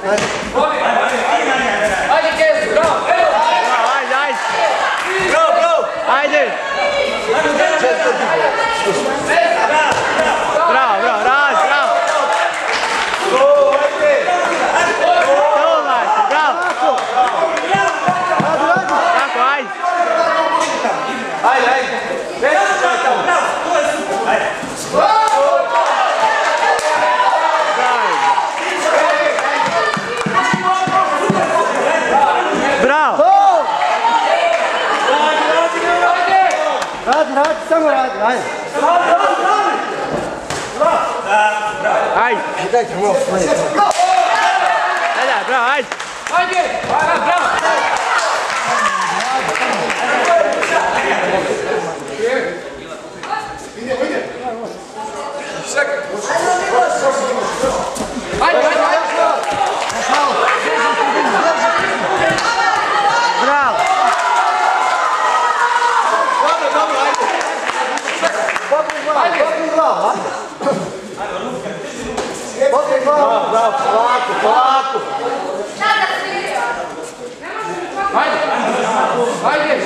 Ajde, Kesu, bravo! Ajde! Bravo, bravo, rad, bravo! Bravo! Tako, ajde! Ajde! Bravo! Radi, samo radi, ajde! Ajde! Dajte malo smanjiti. Ajde, bravo, ajde! Ajde! Bravo! Ajde! Bravo! Pokri glavu, bravo, polako. Ajde!